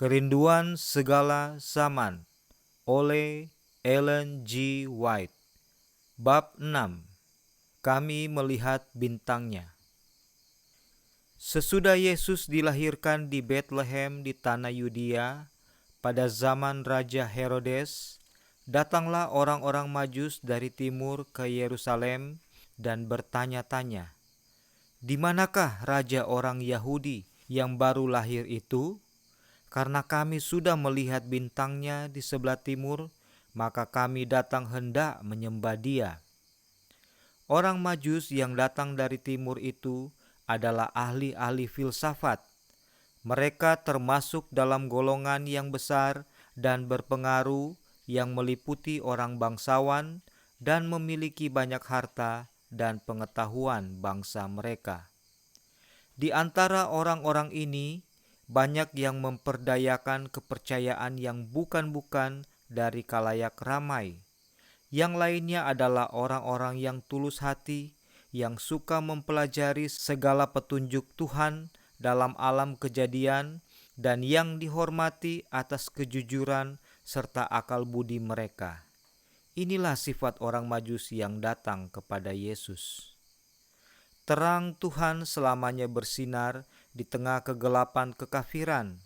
Kerinduan Segala Zaman oleh Ellen G. White. Bab 6. Kami melihat bintangnya. Sesudah Yesus dilahirkan di Betlehem di tanah Yudea pada zaman Raja Herodes, datanglah orang-orang Majus dari timur ke Yerusalem dan bertanya-tanya, "Di manakah raja orang Yahudi yang baru lahir itu? Karena kami sudah melihat bintangnya di sebelah timur, maka kami datang hendak menyembah Dia." Orang Majus yang datang dari timur itu adalah ahli-ahli filsafat. Mereka termasuk dalam golongan yang besar dan berpengaruh yang meliputi orang bangsawan dan memiliki banyak harta dan pengetahuan bangsa mereka. Di antara orang-orang ini, banyak yang memperdayakan kepercayaan yang bukan-bukan dari khalayak ramai. Yang lainnya adalah orang-orang yang tulus hati, yang suka mempelajari segala petunjuk Tuhan dalam alam kejadian, dan yang dihormati atas kejujuran serta akal budi mereka. Inilah sifat orang Majus yang datang kepada Yesus. Terang Tuhan selamanya bersinar di tengah kegelapan kekafiran.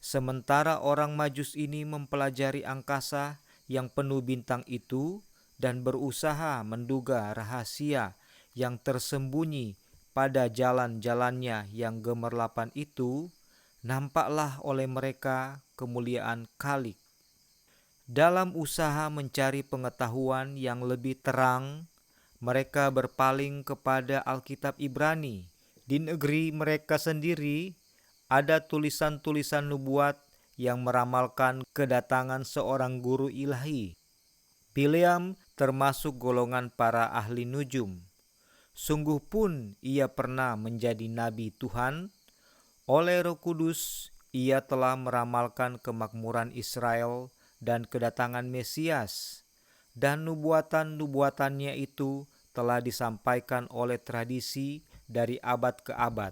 Sementara orang Majus ini mempelajari angkasa yang penuh bintang itu dan berusaha menduga rahasia yang tersembunyi pada jalan-jalannya yang gemerlapan itu, nampaklah oleh mereka kemuliaan Khalik. Dalam usaha mencari pengetahuan yang lebih terang, mereka berpaling kepada Alkitab Ibrani. Di negeri mereka sendiri ada tulisan-tulisan nubuat yang meramalkan kedatangan seorang guru ilahi. Bileam termasuk golongan para ahli nujum. Sungguh pun ia pernah menjadi nabi Tuhan. Oleh Roh Kudus, ia telah meramalkan kemakmuran Israel dan kedatangan Mesias. Dan nubuatan-nubuatannya itu telah disampaikan oleh tradisi dari abad ke abad.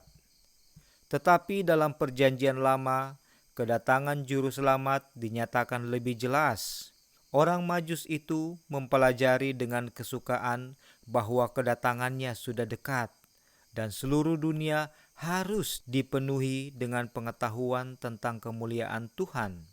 Tetapi dalam Perjanjian Lama, kedatangan Juru Selamat dinyatakan lebih jelas. Orang Majus itu mempelajari dengan kesukaan bahwa kedatangannya sudah dekat, dan seluruh dunia harus dipenuhi dengan pengetahuan tentang kemuliaan Tuhan.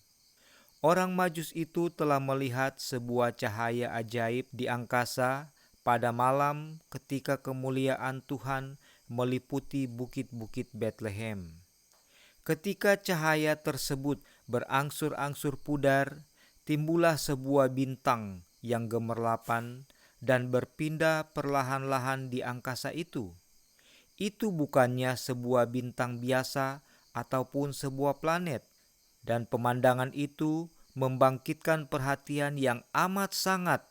Orang Majus itu telah melihat sebuah cahaya ajaib di angkasa pada malam ketika kemuliaan Tuhan meliputi bukit-bukit Betlehem. Ketika cahaya tersebut berangsur-angsur pudar, timbullah sebuah bintang yang gemerlapan dan berpindah perlahan-lahan di angkasa itu. Itu bukannya sebuah bintang biasa ataupun sebuah planet, dan pemandangan itu membangkitkan perhatian yang amat sangat.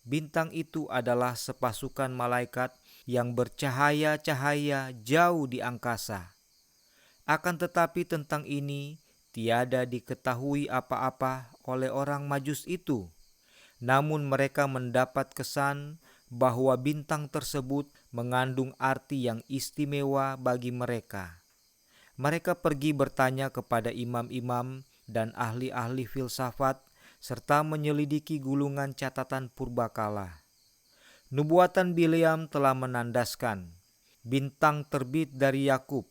Bintang itu adalah sepasukan malaikat yang bercahaya-cahaya jauh di angkasa. Akan tetapi tentang ini tiada diketahui apa-apa oleh orang Majus itu. Namun mereka mendapat kesan bahwa bintang tersebut mengandung arti yang istimewa bagi mereka. Mereka pergi bertanya kepada imam-imam dan ahli-ahli filsafat serta menyelidiki gulungan catatan purbakala. Nubuatan Bileam telah menandaskan bintang terbit dari Yakub,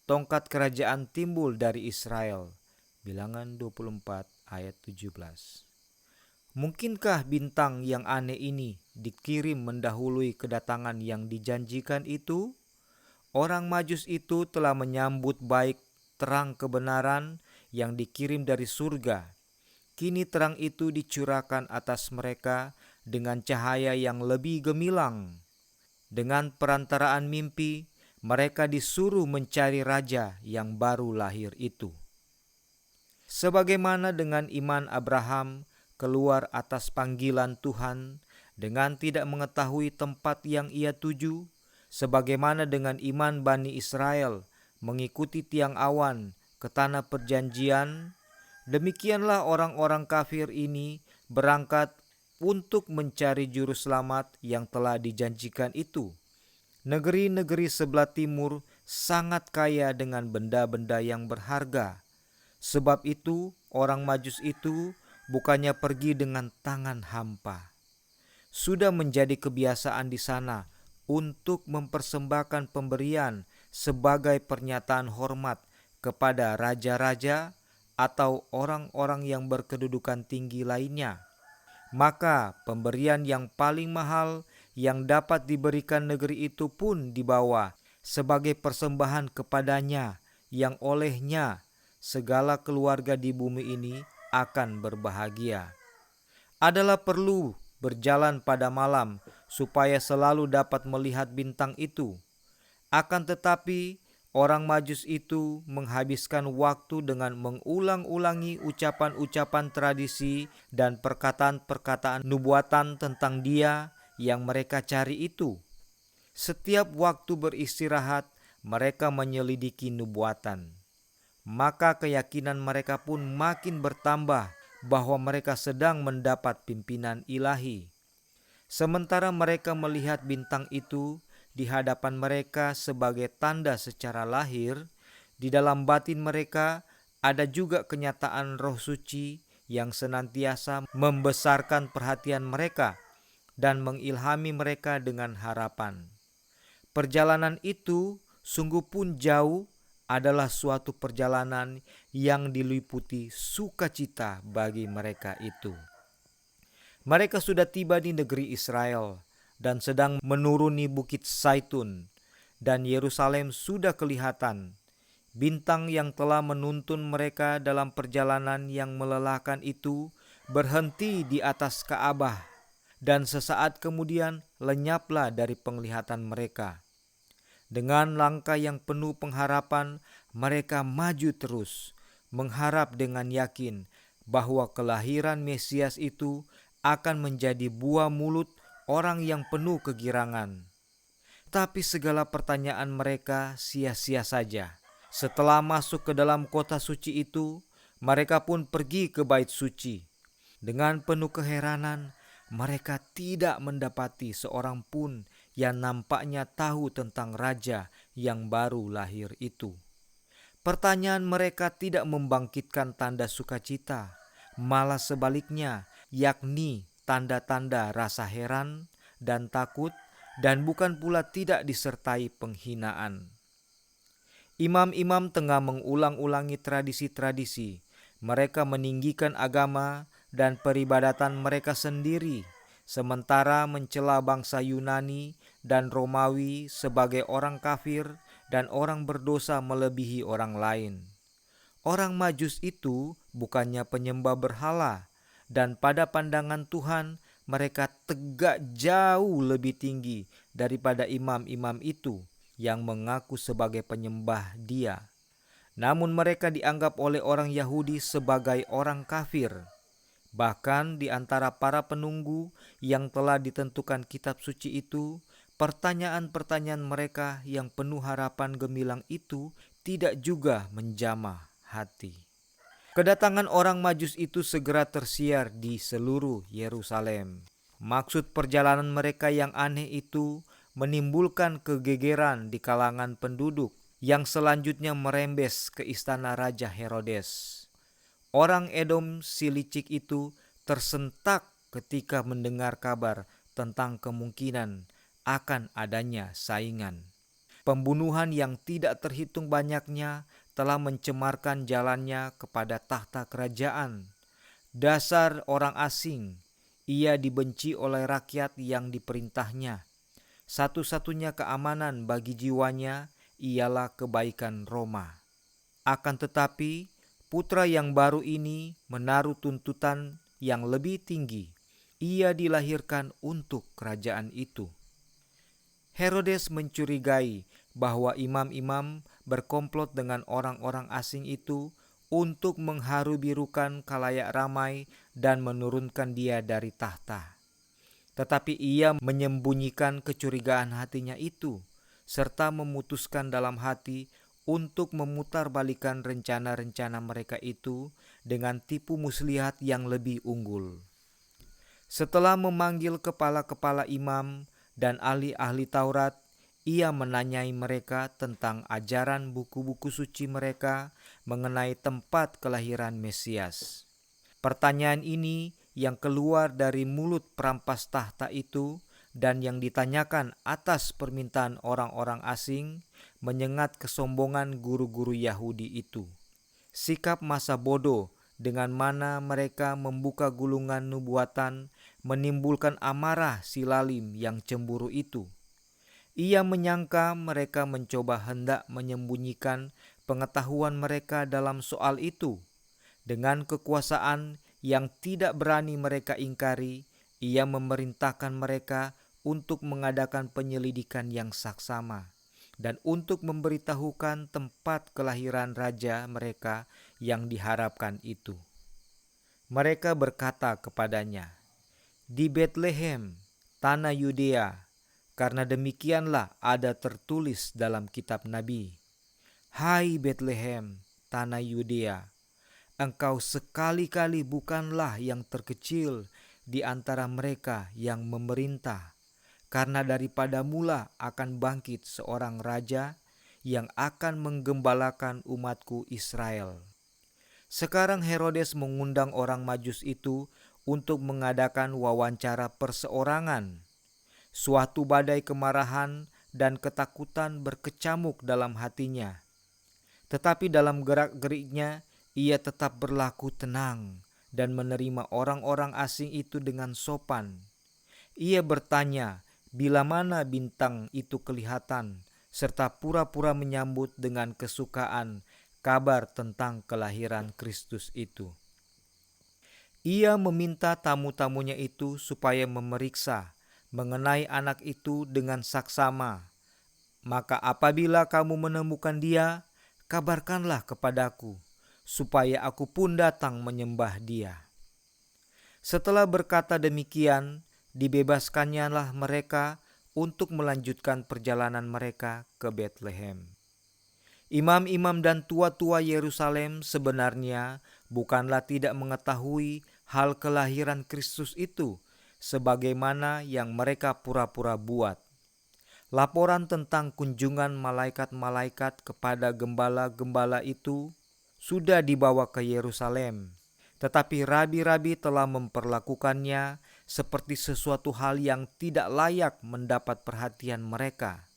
tongkat kerajaan timbul dari Israel. Bilangan 24 ayat 17. Mungkinkah bintang yang aneh ini dikirim mendahului kedatangan yang dijanjikan itu? Orang Majus itu telah menyambut baik terang kebenaran yang dikirim dari surga. Kini terang itu dicurahkan atas mereka dengan cahaya yang lebih gemilang. Dengan perantaraan mimpi, mereka disuruh mencari raja yang baru lahir itu. Sebagaimana dengan iman Abraham keluar atas panggilan Tuhan dengan tidak mengetahui tempat yang ia tuju, sebagaimana dengan iman Bani Israel mengikuti tiang awan ke tanah perjanjian, demikianlah orang-orang kafir ini berangkat untuk mencari juru selamat yang telah dijanjikan itu. Negeri-negeri sebelah timur sangat kaya dengan benda-benda yang berharga. Sebab itu orang Majus itu bukannya pergi dengan tangan hampa. Sudah menjadi kebiasaan di sana untuk mempersembahkan pemberian sebagai pernyataan hormat kepada raja-raja atau orang-orang yang berkedudukan tinggi lainnya. Maka pemberian yang paling mahal yang dapat diberikan negeri itu pun dibawa sebagai persembahan kepadanya, yang olehnya segala keluarga di bumi ini akan berbahagia. Adalah perlu berjalan pada malam supaya selalu dapat melihat bintang itu. Akan tetapi orang Majus itu menghabiskan waktu dengan mengulang-ulangi ucapan-ucapan tradisi dan perkataan-perkataan nubuatan tentang Dia yang mereka cari itu. Setiap waktu beristirahat, mereka menyelidiki nubuatan. Maka keyakinan mereka pun makin bertambah bahwa mereka sedang mendapat pimpinan ilahi. Sementara mereka melihat bintang itu di hadapan mereka sebagai tanda secara lahir, di dalam batin mereka ada juga kenyataan Roh Suci yang senantiasa membesarkan perhatian mereka dan mengilhami mereka dengan harapan. Perjalanan itu sungguh pun jauh, adalah suatu perjalanan yang diliputi sukacita bagi mereka itu. Mereka sudah tiba di negeri Israel dan sedang menuruni Bukit Zaitun, dan Yerusalem sudah kelihatan. Bintang yang telah menuntun mereka dalam perjalanan yang melelahkan itu berhenti di atas Ka'bah, dan sesaat kemudian lenyaplah dari penglihatan mereka. Dengan langkah yang penuh pengharapan, mereka maju terus, mengharap dengan yakin bahwa kelahiran Mesias itu akan menjadi buah mulut orang yang penuh kegirangan. Tapi segala pertanyaan mereka sia-sia saja. Setelah masuk ke dalam kota suci itu, mereka pun pergi ke bait suci. Dengan penuh keheranan, mereka tidak mendapati seorang pun yang nampaknya tahu tentang raja yang baru lahir itu. Pertanyaan mereka tidak membangkitkan tanda sukacita, malah sebaliknya, yakni tanda-tanda rasa heran dan takut, dan bukan pula tidak disertai penghinaan. Imam-imam tengah mengulang-ulangi tradisi-tradisi. Mereka meninggikan agama dan peribadatan mereka sendiri, sementara mencela bangsa Yunani dan Romawi sebagai orang kafir dan orang berdosa melebihi orang lain. Orang Majus itu bukannya penyembah berhala, dan pada pandangan Tuhan mereka tegak jauh lebih tinggi daripada imam-imam itu yang mengaku sebagai penyembah Dia. Namun mereka dianggap oleh orang Yahudi sebagai orang kafir. Bahkan di antara para penunggu yang telah ditentukan kitab suci itu, pertanyaan-pertanyaan mereka yang penuh harapan gemilang itu tidak juga menjamah hati. Kedatangan orang Majus itu segera tersiar di seluruh Yerusalem. Maksud perjalanan mereka yang aneh itu menimbulkan kegegeran di kalangan penduduk yang selanjutnya merembes ke istana Raja Herodes. Orang Edom si licik itu tersentak ketika mendengar kabar tentang kemungkinan akan adanya saingan. Pembunuhan yang tidak terhitung banyaknya telah mencemarkan jalannya kepada tahta kerajaan. Dasar orang asing, ia dibenci oleh rakyat yang diperintahnya. Satu-satunya keamanan bagi jiwanya ialah kebaikan Roma. Akan tetapi, putra yang baru ini menaruh tuntutan yang lebih tinggi. Ia dilahirkan untuk kerajaan itu. Herodes mencurigai bahwa imam-imam berkomplot dengan orang-orang asing itu untuk mengharu-birukan khalayak ramai dan menurunkan dia dari tahta. Tetapi ia menyembunyikan kecurigaan hatinya itu, serta memutuskan dalam hati untuk memutarbalikkan rencana-rencana mereka itu dengan tipu muslihat yang lebih unggul. Setelah memanggil kepala-kepala imam dan ahli-ahli Taurat, ia menanyai mereka tentang ajaran buku-buku suci mereka mengenai tempat kelahiran Mesias. Pertanyaan ini yang keluar dari mulut perampas tahta itu dan yang ditanyakan atas permintaan orang-orang asing menyengat kesombongan guru-guru Yahudi itu. Sikap masa bodoh dengan mana mereka membuka gulungan nubuatan menimbulkan amarah si lalim yang cemburu itu. Ia menyangka mereka mencoba hendak menyembunyikan pengetahuan mereka dalam soal itu. Dengan kekuasaan yang tidak berani mereka ingkari, ia memerintahkan mereka untuk mengadakan penyelidikan yang saksama dan untuk memberitahukan tempat kelahiran raja mereka yang diharapkan itu. Mereka berkata kepadanya, "Di Betlehem, tanah Yudea, karena demikianlah ada tertulis dalam kitab Nabi. Hai Betlehem, tanah Yudea, engkau sekali-kali bukanlah yang terkecil di antara mereka yang memerintah, karena daripada mula akan bangkit seorang raja yang akan menggembalakan umatku Israel." Sekarang Herodes mengundang orang Majus itu untuk mengadakan wawancara perseorangan. Suatu badai kemarahan dan ketakutan berkecamuk dalam hatinya. Tetapi dalam gerak-geriknya ia tetap berlaku tenang dan menerima orang-orang asing itu dengan sopan. Ia bertanya bila mana bintang itu kelihatan, serta pura-pura menyambut dengan kesukaan kabar tentang kelahiran Kristus itu. Ia meminta tamu-tamunya itu supaya memeriksa mengenai anak itu dengan saksama. Maka apabila kamu menemukan dia, kabarkanlah kepadaku, supaya aku pun datang menyembah dia. Setelah berkata demikian, dibebaskannya mereka untuk melanjutkan perjalanan mereka ke Betlehem. Imam-imam dan tua-tua Yerusalem sebenarnya bukanlah tidak mengetahui hal kelahiran Kristus itu, sebagaimana yang mereka pura-pura buat. Laporan tentang kunjungan malaikat-malaikat kepada gembala-gembala itu sudah dibawa ke Yerusalem, tetapi rabi-rabi telah memperlakukannya seperti sesuatu hal yang tidak layak mendapat perhatian mereka.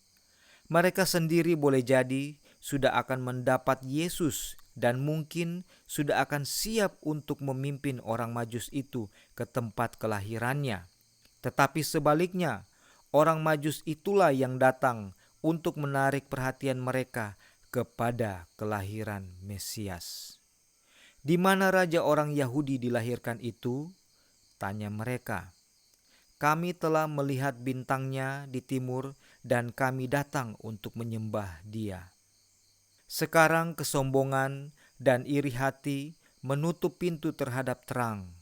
Mereka sendiri boleh jadi sudah akan mendapat Yesus dan mungkin sudah akan siap untuk memimpin orang Majus itu ke tempat kelahirannya. Tetapi sebaliknya, orang Majus itulah yang datang untuk menarik perhatian mereka kepada kelahiran Mesias. "Di mana raja orang Yahudi dilahirkan itu?" tanya mereka. "Kami telah melihat bintangnya di timur dan kami datang untuk menyembah dia." Sekarang kesombongan dan iri hati menutup pintu terhadap terang.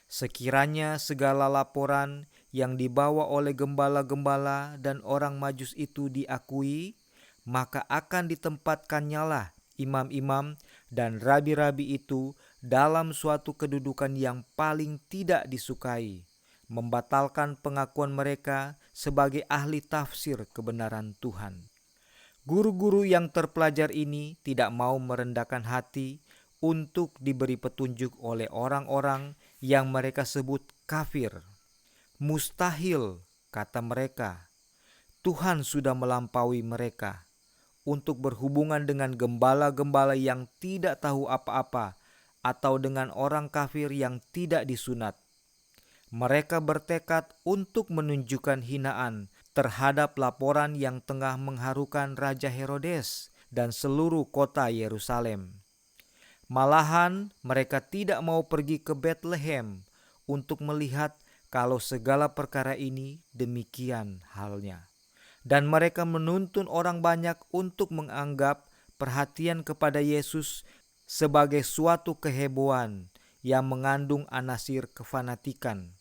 Sekiranya segala laporan yang dibawa oleh gembala-gembala dan orang Majus itu diakui, maka akan ditempatkannya imam-imam dan rabi-rabi itu dalam suatu kedudukan yang paling tidak disukai, membatalkan pengakuan mereka sebagai ahli tafsir kebenaran Tuhan. Guru-guru yang terpelajar ini tidak mau merendahkan hati untuk diberi petunjuk oleh orang-orang yang mereka sebut kafir. "Mustahil," kata mereka, "Tuhan sudah melampaui mereka untuk berhubungan dengan gembala-gembala yang tidak tahu apa-apa atau dengan orang kafir yang tidak disunat." Mereka bertekad untuk menunjukkan hinaan terhadap laporan yang tengah mengharukan Raja Herodes dan seluruh kota Yerusalem. Malahan mereka tidak mau pergi ke Betlehem untuk melihat kalau segala perkara ini demikian halnya. Dan mereka menuntun orang banyak untuk menganggap perhatian kepada Yesus sebagai suatu kehebohan yang mengandung anasir kefanatikan.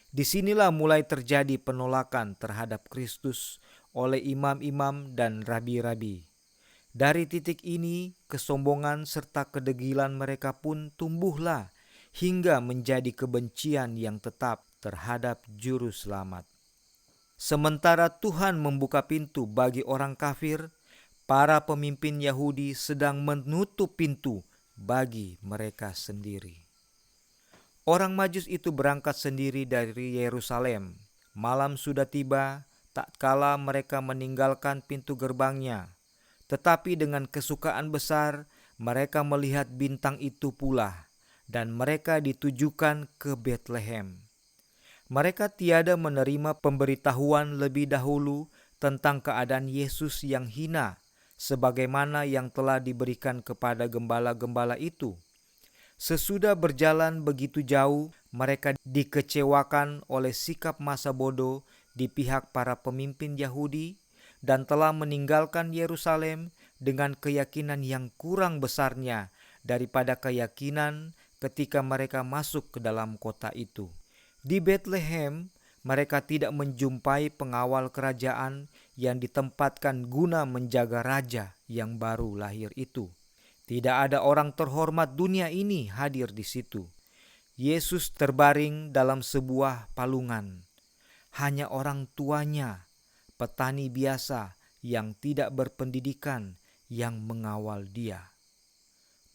Disinilah mulai terjadi penolakan terhadap Kristus oleh imam-imam dan rabi-rabi. Dari titik ini, kesombongan serta kedegilan mereka pun tumbuhlah hingga menjadi kebencian yang tetap terhadap Juru Selamat. Sementara Tuhan membuka pintu bagi orang kafir, para pemimpin Yahudi sedang menutup pintu bagi mereka sendiri. Orang Majus itu berangkat sendiri dari Yerusalem. Malam sudah tiba, tak kala mereka meninggalkan pintu gerbangnya. Tetapi dengan kesukaan besar, mereka melihat bintang itu pula, dan mereka ditujukan ke Betlehem. Mereka tiada menerima pemberitahuan lebih dahulu tentang keadaan Yesus yang hina, sebagaimana yang telah diberikan kepada gembala-gembala itu. Sesudah berjalan begitu jauh, mereka dikecewakan oleh sikap masa bodoh di pihak para pemimpin Yahudi dan telah meninggalkan Yerusalem dengan keyakinan yang kurang besarnya daripada keyakinan ketika mereka masuk ke dalam kota itu. Di Betlehem, mereka tidak menjumpai pengawal kerajaan yang ditempatkan guna menjaga raja yang baru lahir itu. Tidak ada orang terhormat dunia ini hadir di situ. Yesus terbaring dalam sebuah palungan. Hanya orang tuanya, petani biasa yang tidak berpendidikan, yang mengawal dia.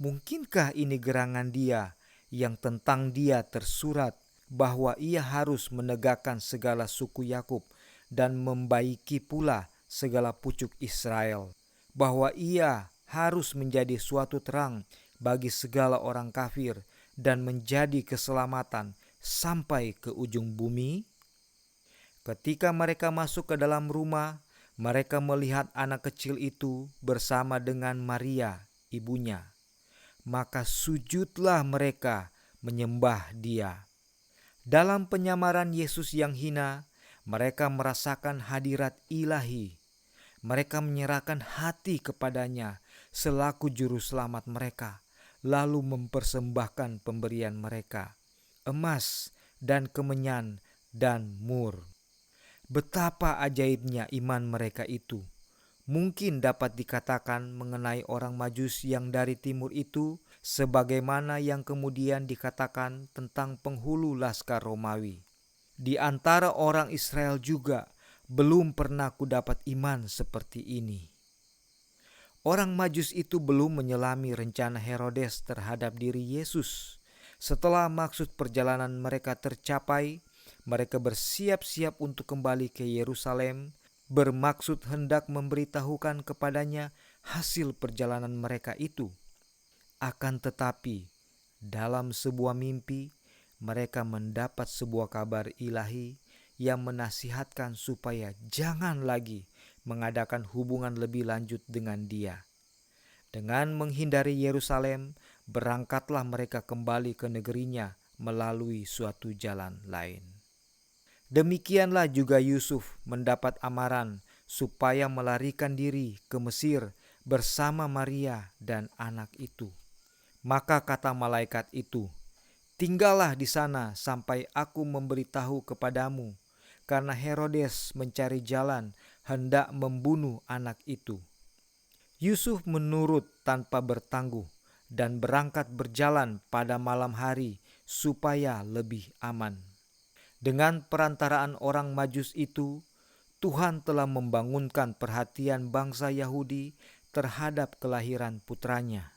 Mungkinkah ini gerangan dia yang tentang dia tersurat bahwa ia harus menegakkan segala suku Yakub dan membaiki pula segala pucuk Israel, bahwa ia harus menjadi suatu terang bagi segala orang kafir dan menjadi keselamatan sampai ke ujung bumi? Ketika mereka masuk ke dalam rumah, mereka melihat anak kecil itu bersama dengan Maria, ibunya. Maka sujudlah mereka menyembah dia. Dalam penyamaran Yesus yang hina, mereka merasakan hadirat ilahi. Mereka menyerahkan hati kepadanya selaku juru selamat mereka, lalu mempersembahkan pemberian mereka, emas dan kemenyan dan mur. Betapa ajaibnya iman mereka itu. Mungkin dapat dikatakan mengenai orang Majus yang dari timur itu, sebagaimana yang kemudian dikatakan tentang penghulu laskar Romawi. Di antara orang Israel juga belum pernah kudapat iman seperti ini. Orang Majus itu belum menyelami rencana Herodes terhadap diri Yesus. Setelah maksud perjalanan mereka tercapai, mereka bersiap-siap untuk kembali ke Yerusalem, bermaksud hendak memberitahukan kepadanya hasil perjalanan mereka itu. Akan tetapi, dalam sebuah mimpi, mereka mendapat sebuah kabar ilahi yang menasihatkan supaya jangan lagi mengadakan hubungan lebih lanjut dengan dia. Dengan menghindari Yerusalem, berangkatlah mereka kembali ke negerinya melalui suatu jalan lain. Demikianlah juga Yusuf mendapat amaran supaya melarikan diri ke Mesir bersama Maria dan anak itu. Maka kata malaikat itu, "Tinggallah di sana sampai aku memberitahu kepadamu, karena Herodes mencari jalan hendak membunuh anak itu." Yusuf menurut tanpa bertangguh dan berangkat berjalan pada malam hari supaya lebih aman. Dengan perantaraan orang Majus itu, Tuhan telah membangunkan perhatian bangsa Yahudi terhadap kelahiran putranya.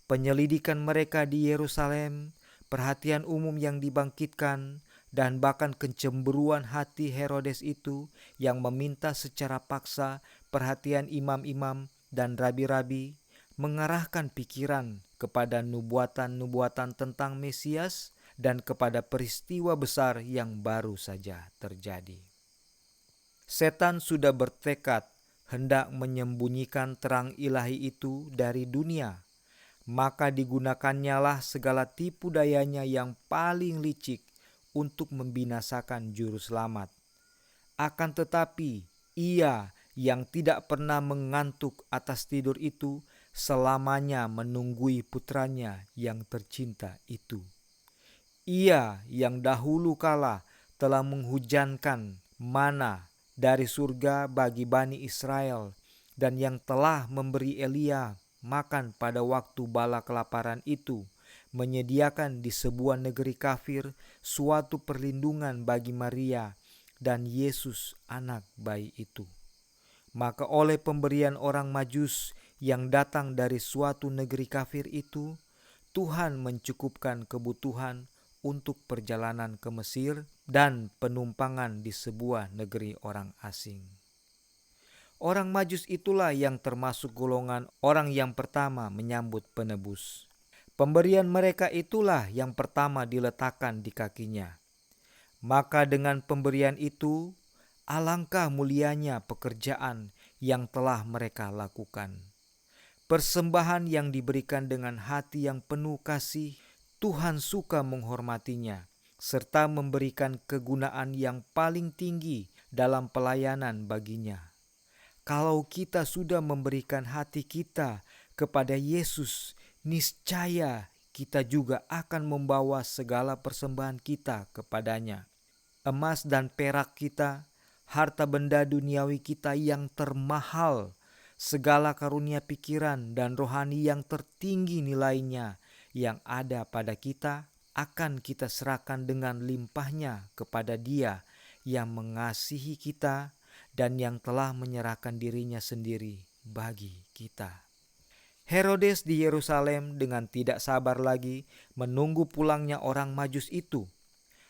Penyelidikan mereka di Yerusalem, perhatian umum yang dibangkitkan, dan bahkan kecemburuan hati Herodes itu yang meminta secara paksa perhatian imam-imam dan rabi-rabi, mengarahkan pikiran kepada nubuatan-nubuatan tentang Mesias dan kepada peristiwa besar yang baru saja terjadi. Setan sudah bertekad hendak menyembunyikan terang ilahi itu dari dunia, maka digunakannya segala tipu dayanya yang paling licik untuk membinasakan juru selamat. Akan tetapi ia yang tidak pernah mengantuk atas tidur itu selamanya menunggui putranya yang tercinta itu. Ia yang dahulu kala telah menghujankan mana dari surga bagi Bani Israel dan yang telah memberi Elia makan pada waktu bala kelaparan itu, menyediakan di sebuah negeri kafir suatu perlindungan bagi Maria dan Yesus anak bayi itu. Maka oleh pemberian orang Majus yang datang dari suatu negeri kafir itu, Tuhan mencukupkan kebutuhan untuk perjalanan ke Mesir dan penumpangan di sebuah negeri orang asing. Orang Majus itulah yang termasuk golongan orang yang pertama menyambut penebus. Pemberian mereka itulah yang pertama diletakkan di kakinya. Maka dengan pemberian itu, alangkah mulianya pekerjaan yang telah mereka lakukan. Persembahan yang diberikan dengan hati yang penuh kasih, Tuhan suka menghormatinya, serta memberikan kegunaan yang paling tinggi dalam pelayanan baginya. Kalau kita sudah memberikan hati kita kepada Yesus, niscaya kita juga akan membawa segala persembahan kita kepadanya. Emas dan perak kita, harta benda duniawi kita yang termahal, segala karunia pikiran dan rohani yang tertinggi nilainya yang ada pada kita, akan kita serahkan dengan limpahnya kepada Dia yang mengasihi kita dan yang telah menyerahkan dirinya sendiri bagi kita. Herodes di Yerusalem dengan tidak sabar lagi menunggu pulangnya orang Majus itu.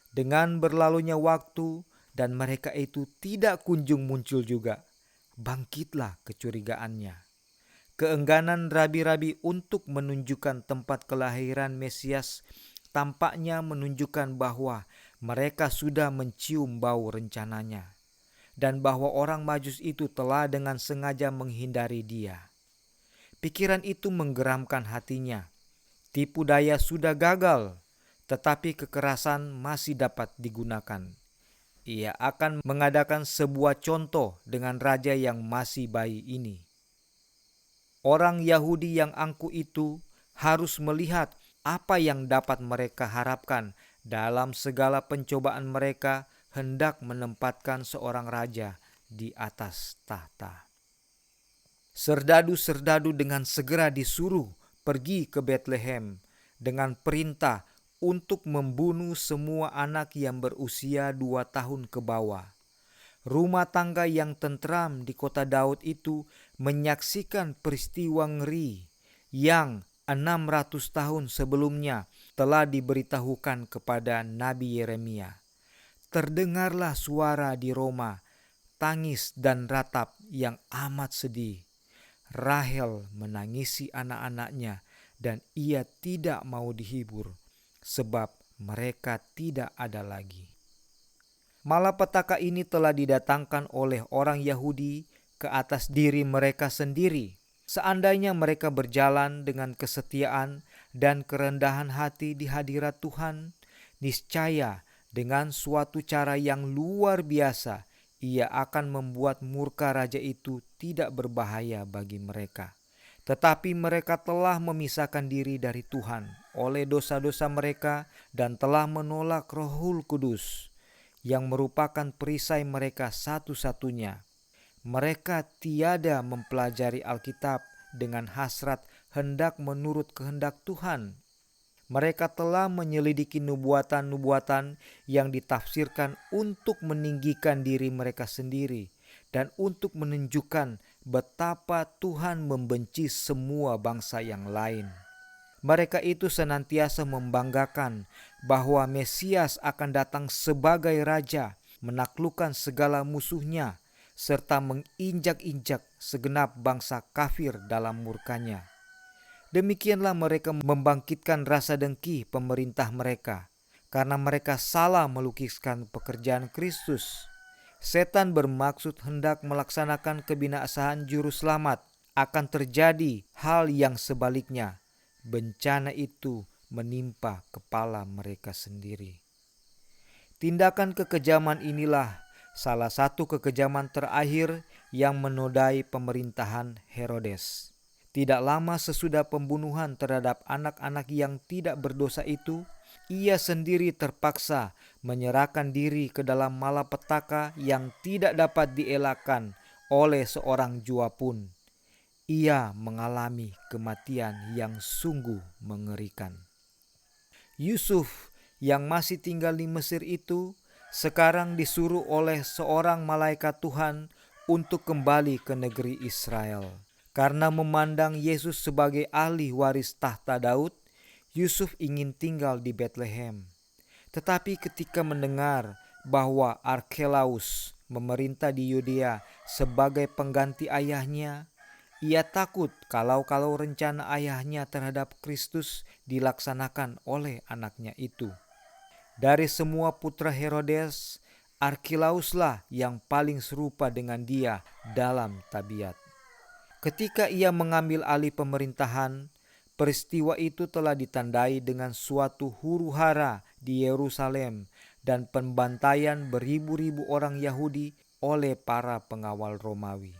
Dengan berlalunya waktu dan mereka itu tidak kunjung muncul juga, bangkitlah kecurigaannya. Keengganan rabi-rabi untuk menunjukkan tempat kelahiran Mesias tampaknya menunjukkan bahwa mereka sudah mencium bau rencananya, dan bahwa orang Majus itu telah dengan sengaja menghindari dia. Pikiran itu menggeramkan hatinya. Tipu daya sudah gagal, tetapi kekerasan masih dapat digunakan. Ia akan mengadakan sebuah contoh dengan raja yang masih bayi ini. Orang Yahudi yang angkuh itu harus melihat apa yang dapat mereka harapkan dalam segala pencobaan mereka hendak menempatkan seorang raja di atas tahta. Serdadu-serdadu dengan segera disuruh pergi ke Betlehem dengan perintah untuk membunuh semua anak yang berusia 2 tahun ke bawah. Rumah tangga yang tentram di kota Daud itu menyaksikan peristiwa ngeri yang 600 tahun sebelumnya telah diberitahukan kepada Nabi Yeremia. Terdengarlah suara di Roma, tangis dan ratap yang amat sedih. Rahel menangisi anak-anaknya dan ia tidak mau dihibur, sebab mereka tidak ada lagi. Malapetaka ini telah didatangkan oleh orang Yahudi ke atas diri mereka sendiri. Seandainya mereka berjalan dengan kesetiaan dan kerendahan hati di hadirat Tuhan, niscaya dengan suatu cara yang luar biasa, ia akan membuat murka raja itu tidak berbahaya bagi mereka. Tetapi mereka telah memisahkan diri dari Tuhan oleh dosa-dosa mereka dan telah menolak Rohul Kudus yang merupakan perisai mereka satu-satunya. Mereka tiada mempelajari Alkitab dengan hasrat hendak menurut kehendak Tuhan. Mereka telah menyelidiki nubuatan-nubuatan yang ditafsirkan untuk meninggikan diri mereka sendiri dan untuk menunjukkan betapa Tuhan membenci semua bangsa yang lain. Mereka itu senantiasa membanggakan bahwa Mesias akan datang sebagai raja, menaklukkan segala musuhnya, serta menginjak-injak segenap bangsa kafir dalam murkanya. Demikianlah mereka membangkitkan rasa dengki pemerintah mereka, karena mereka salah melukiskan pekerjaan Kristus. Setan bermaksud hendak melaksanakan kebinasaan juru selamat. Akan terjadi hal yang sebaliknya. Bencana itu menimpa kepala mereka sendiri. Tindakan kekejaman inilah salah satu kekejaman terakhir yang menodai pemerintahan Herodes. Tidak lama sesudah pembunuhan terhadap anak-anak yang tidak berdosa itu, ia sendiri terpaksa menyerahkan diri ke dalam malapetaka yang tidak dapat dielakkan oleh seorang jua pun. Ia mengalami kematian yang sungguh mengerikan. Yusuf yang masih tinggal di Mesir itu sekarang disuruh oleh seorang malaikat Tuhan untuk kembali ke negeri Israel. Karena memandang Yesus sebagai ahli waris tahta Daud, Yusuf ingin tinggal di Betlehem. Tetapi ketika mendengar bahwa Arkelaus memerintah di Yudea sebagai pengganti ayahnya, ia takut kalau rencana ayahnya terhadap Kristus dilaksanakan oleh anaknya itu. Dari semua putra Herodes, Arkelauslah yang paling serupa dengan dia dalam tabiat. Ketika ia mengambil alih pemerintahan, peristiwa itu telah ditandai dengan suatu huru-hara di Yerusalem dan pembantaian beribu-ribu orang Yahudi oleh para pengawal Romawi.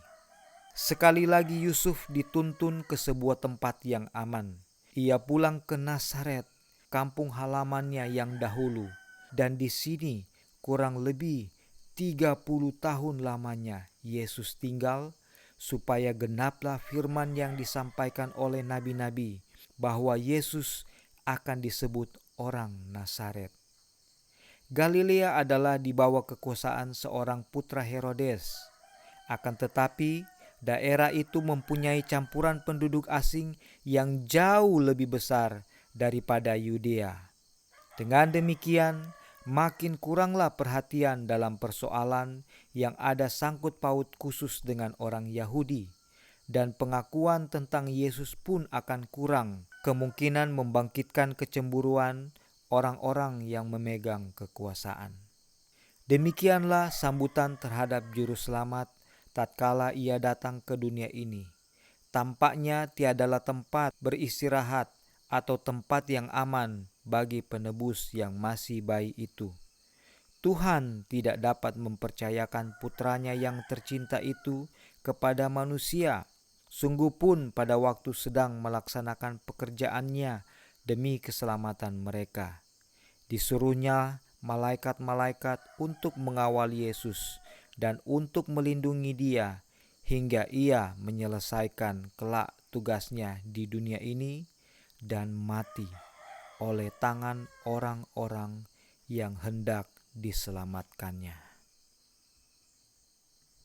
Sekali lagi Yusuf dituntun ke sebuah tempat yang aman. Ia pulang ke Nazaret, kampung halamannya yang dahulu, dan di sini kurang lebih 30 tahun lamanya Yesus tinggal, supaya genaplah firman yang disampaikan oleh nabi-nabi bahwa Yesus akan disebut orang Nazaret. Galilea adalah di bawah kekuasaan seorang putra Herodes. Akan tetapi, daerah itu mempunyai campuran penduduk asing yang jauh lebih besar daripada Yudea. Dengan demikian, makin kuranglah perhatian dalam persoalan yang ada sangkut paut khusus dengan orang Yahudi, dan pengakuan tentang Yesus pun akan kurang, kemungkinan membangkitkan kecemburuan orang-orang yang memegang kekuasaan. Demikianlah sambutan terhadap Juru Selamat tatkala ia datang ke dunia ini. Tampaknya tiadalah tempat beristirahat atau tempat yang aman bagi penebus yang masih bayi itu. Tuhan tidak dapat mempercayakan putranya yang tercinta itu kepada manusia, sungguh pun pada waktu sedang melaksanakan pekerjaannya demi keselamatan mereka. Disuruhnya malaikat-malaikat untuk mengawal Yesus dan untuk melindungi dia hingga ia menyelesaikan kelak tugasnya di dunia ini dan mati oleh tangan orang-orang yang hendak diselamatkannya.